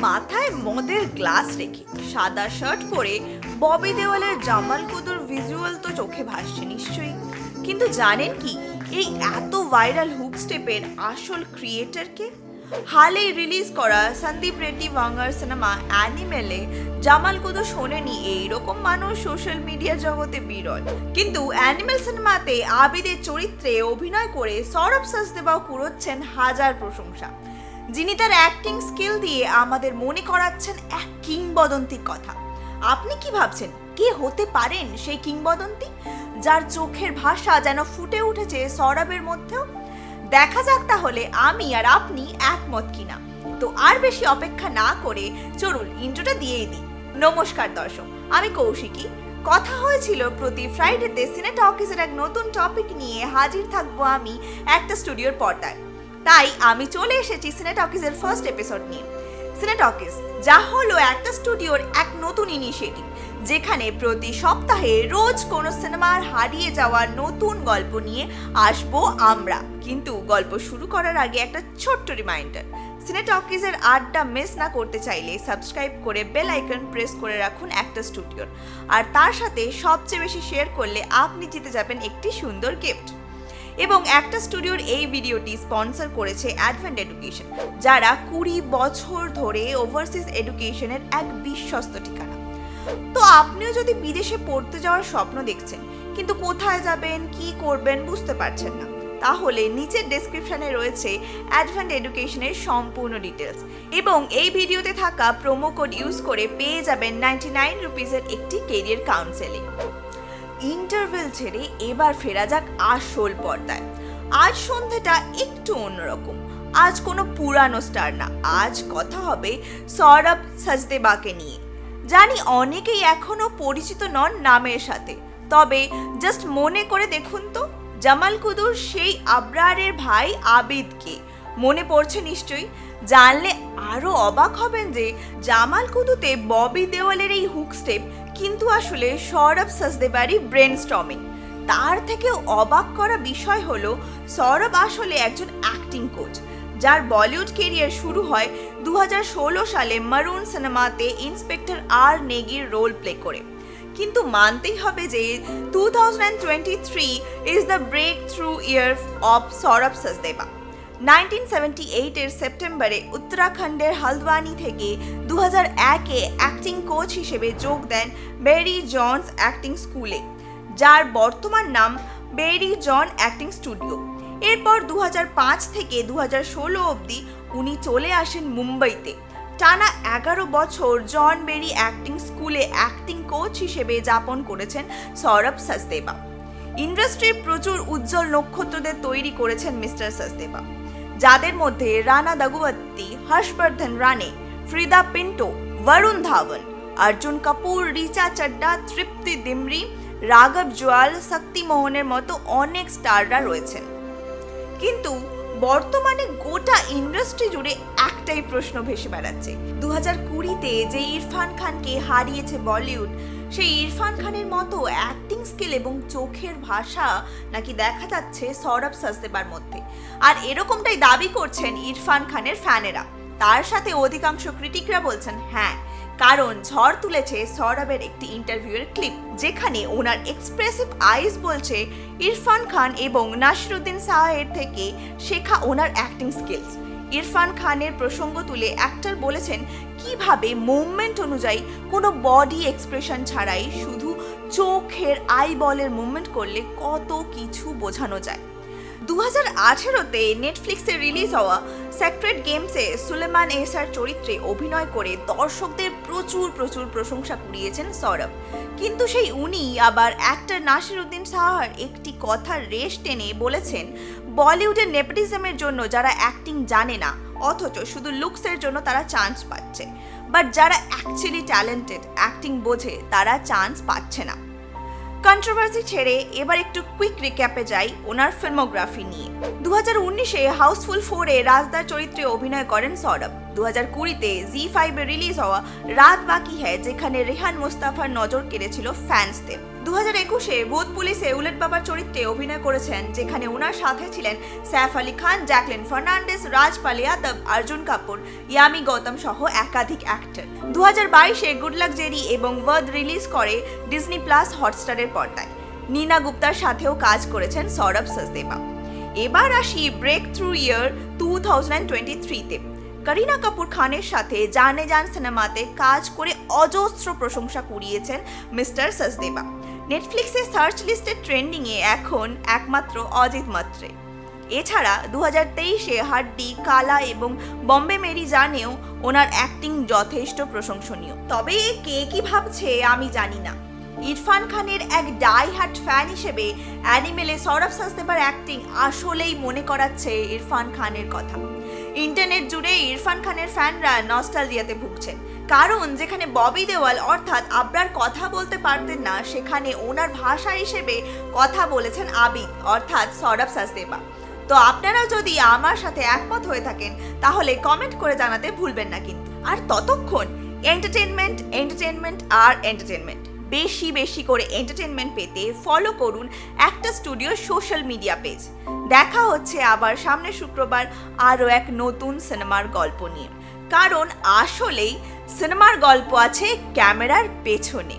মাথায় মদের গ্লাস রেখে সাদা শার্ট পরে ববি দেওয়ালের জামাল কুদুর ভিজুয়াল তো চোখে ভাসছে নিশ্চয়ই। কিন্তু জানেন কি এই এত ভাইরাল হুক স্টেপের আসল ক্রিয়েটরকে? হালেই রিলিজ করা সন্দীপ রেড্ডি ভাঙ্গার সিনেমা অ্যানিমেলে জামাল কুদু শোনেনি এইরকম মানুষ সোশ্যাল মিডিয়া জগতে বিরল। কিন্তু অ্যানিমেল সিনেমাতে আবিদের চরিত্রে অভিনয় করে সৌরভ সাচদেবাও কুড়োচ্ছেন হাজার প্রশংসা, যিনি তার অ্যাক্টিং স্কিল দিয়ে আমাদের মনে করাচ্ছেন এক কিংবদন্তির কথা। আপনি কি ভাবছেন কে হতে পারেন সেই কিংবদন্তি, যার চোখের ভাষা যেন ফুটে উঠেছে সৌরভের মধ্যেও? দেখা যাক তাহলে আমি আর আপনি একমত কিনা। তো আর বেশি অপেক্ষা না করে চলুন ইন্ট্রোটা দিয়েই দিই। নমস্কার দর্শক, আমি কৌশিকী। কথা হয়েছিল প্রতি ফ্রাইডেতে সিনে টকিজের এক নতুন টপিক নিয়ে হাজির থাকবো আমি একটা স্টুডিওর পর্দায়। তাই আমি চলে এসেছি সিনে টকিজের ফার্স্ট এপিসোড নিয়ে। সিনে টকিজ যা হলো একটা স্টুডিওর এক নতুন ইনিশিয়েটিভ, যেখানে প্রতি সপ্তাহে রোজ কোনো সিনেমার হারিয়ে যাওয়ার নতুন গল্প নিয়ে আসবো আমরা। কিন্তু গল্প শুরু করার আগে একটা ছোট্ট রিমাইন্ডার, সিনে টকিজের আড্ডা মিস না করতে চাইলে সাবস্ক্রাইব করে বেল আইকন প্রেস করে রাখুন একটা স্টুডিওর, আর তার সাথে সবচেয়ে বেশি শেয়ার করলে আপনি জিতে যাবেন একটি সুন্দর গিফট। এবং একটা স্টুডিওর এই ভিডিওটি স্পন্সর করেছে অ্যাডভেন্ট এডুকেশন, যারা 20 বছর ধরে ওভারসিজ এডুকেশনের এক বিশ্বস্ত ঠিকানা। তো আপনিও যদি বিদেশে পড়তে যাওয়ার স্বপ্ন দেখছেন কিন্তু কোথায় যাবেন কি করবেন বুঝতে পারছেন না, তাহলে নিচের ডেসক্রিপশনে রয়েছে অ্যাডভেন্ট এডুকেশনের সম্পূর্ণ ডিটেলস, এবং এই ভিডিওতে থাকা প্রোমো কোড ইউজ করে পেয়ে যাবেন 99 রুপিসের একটি কেরিয়ার কাউন্সেলিং। ইন্টারভেল ছেড়ে এবার ফেরা যাক আসল পর্দায়। আজ সন্ধ্যাটা একটু অন্যরকম। আজ কোনো পুরানো স্টার না, আজ কথা হবে সৌরভ সাচদেবাকে নিয়ে। জানি অনেকেই এখনো পরিচিত নন নামের সাথে, তবে জাস্ট মনে করে দেখুন তো, জামাল কুদুর সেই আবরারের ভাই আবিদকে মনে পড়ছে নিশ্চয়ই। জানলে আরো অবাক হবেন যে জামাল কুদুতে ববি দেওয়ালের এই হুক স্টেপ কিন্তু আসলে সৌরভ সাচদেবারই ব্রেনস্টর্মিং। তার থেকেও অবাক করা বিষয় হলো সৌরভ আসলে একজন অ্যাক্টিং কোচ, যার বলিউড কেরিয়ার শুরু হয় 2016 সালে মারুন সিনেমাতে ইন্সপেক্টর আর নেগির রোল প্লে করে। কিন্তু মানতেই হবে যে 2023 is the breakthrough year of Saurabh Sachdeva. 1978 সেপ্টেম্বরে উত্তরাখণ্ডের হলদ্বানি থেকে 2001-এ অ্যাক্টিং কোচ হিসেবে যোগ দেন বেরি জনস অ্যাক্টিং স্কুলে, যার বর্তমান নাম বেরি জন অ্যাক্টিং স্টুডিও। এরপর 2005 থেকে 2016 অবধি উনি চলে আসেন মুম্বাইতে। টানা 11 বছর জন বেরি অ্যাক্টিং স্কুলে অ্যাক্টিং কোচ হিসেবে যাপন করেছেন সৌরভ সাচদেবা। ইন্ডাস্ট্রির প্রচুর উজ্জ্বল নক্ষত্রদের তৈরি করেছেন মিস্টার সাচদেবা, যাদের মধ্যে রানা দাগুয়াত্তি, হর্ষবর্ধন রানে, ফ্রিদা পিন্টো, বরুণ ধাওয়ান, অর্জুন কাপুর, রিচা চড্ডা, তৃপ্তি ডিমরি, রাঘব জুয়াল, শক্তি মোহনের মতো অনেক স্টাররা রয়েছেন। কিন্তু বর্তমানে গোটা ইন্ডাস্ট্রি জুড়ে একটাই প্রশ্ন ভেসে বেড়াচ্ছে, 2020-তে যে ইরফান খানকে হারিয়েছে বলিউড, সেই ইরফান খানের মতো অ্যাক্টিং স্কিল এবং চোখের ভাষা নাকি দেখা যাচ্ছে সৌরভ সাচদেবার মধ্যে। আর এরকমটাই দাবি করছেন ইরফান খানের ফ্যানেরা। তার সাথে অধিকাংশ ক্রিটিকরা বলছেন হ্যাঁ, কারণ ঝড় তুলেছে সৌরভের একটি ইন্টারভিউয়ের ক্লিপ, যেখানে ওনার এক্সপ্রেসিভ আইস বলছে ইরফান খান এবং নাসিরুদ্দিন শাহের থেকে শেখা ওনার অ্যাক্টিং স্কিলস। ইরফান খানের প্রসঙ্গ তুলে অ্যাক্টর বলেছেন কিভাবে মুভমেন্ট অনুযায়ী কোনো বডি এক্সপ্রেশন ছাড়াই শুধু চোখের আইবলের মুভমেন্ট করলে কত কিছু বোঝানো যায়। 2018-তে নেটফ্লিক্সে রিলিজ হওয়া সেক্রেট গেমসে সুলেমান এসার চরিত্রে অভিনয় করে দর্শকদের প্রচুর প্রশংসা কুড়িয়েছেন সৌরভ। কিন্তু সেই উনি আবার অ্যাক্টর নাসিরুদ্দিন শাহর একটি কথার রেশ টেনে বলেছেন বলিউডের নেপোটিজমের জন্য যারা অ্যাক্টিং জানে না, অথচ শুধু লুকসের জন্য তারা চান্স পাচ্ছে, বাট যারা অ্যাকচুয়ালি ট্যালেন্টেড, অ্যাক্টিং বোঝে, তারা চান্স পাচ্ছে না। কন্ট্রোভার্সি ছেড়ে এবার একটু কুইক রিক্যাপে যাই ওনার ফিল্মোগ্রাফি নিয়ে। 2019-এ হাউসফুল 4-এ রাজদার চরিত্রে অভিনয় করেন সৌরভ। 2020-তে জি5-এ রিলিজ হওয়া রাত বাকি হ্যায়, যেখানে রেহান মুস্তাফার নজর কেড়েছিল ফ্যান্সদের। 2021-এ ভূত পুলিশে উলেট বাবার চরিত্রে অভিনয় করেছেন, যেখানে ওনার সাথে ছিলেন সैफ আলী খান, জ্যাকলিন ফার্নান্ডেজ, রাজপাল যাদব, অর্জুন কাপুর, ইয়ামি গৌতম সহ একাধিক অ্যাক্টর। 2022-এ গুড লাক জেরি এবং ওয়ার্ড রিলিজ করে ডিজনি প্লাস হটস্টারের পর্দায়। নীনা গুপ্তার সাথেও কাজ করেছেন সৌরভ সচদেবা। এবার আসি ব্রেক থ্রু ইয়ার 2023-তে। করিনা কাপুর খানের সাথে জানে জান সিনেমাতে কাজ করে অজস্র প্রশংসা কুড়িয়েছেন মিস্টার সচদেবা। নেটফ্লিক্সের সার্চ লিস্টের ট্রেন্ডিংয়ে এখন একমাত্র অজিত মাত্রে। এছাড়া 2023-এ হাড্ডি, কালা এবং বম্বে মেরি জানেও ওনার অ্যাক্টিং যথেষ্ট প্রশংসনীয়। তবে কে কি ভাবছে আমি জানি না। ইরফান খানের এক ডাই হার্ট ফ্যান হিসেবে অ্যানিমেলে সৌরভ সচদেবার অ্যাক্টিং আসলেই মনে করাচ্ছে ইরফান খানের কথা। ইন্টারনেট জুড়ে ইরফান খানের ফ্যানরা নস্টালজিয়াতে ভুগছেন, কারণ যেখানে ববি দেওয়াল অর্থাৎ আবরার কথা বলতে পারতেন না, সেখানে ওনার ভাষা হিসেবে কথা বলেছেন আবিদ অর্থাৎ সৌরভ সচদেবা। তো আপনারা যদি আমার সাথে একমত হয়ে থাকেন তাহলে কমেন্ট করে জানাতে ভুলবেন না কিন্তু। আর ততক্ষণ এন্টারটেনমেন্ট আর এন্টারটেনমেন্ট। বেশি বেশি করে এন্টারটেনমেন্ট পেতে ফলো করুন একটা স্টুডিওর সোশ্যাল মিডিয়া পেজ। দেখা হচ্ছে আবার সামনের শুক্রবার আরও এক নতুন সিনেমার গল্প নিয়ে, কারণ আসলেই সিনেমার গল্প আছে ক্যামেরার পেছনে।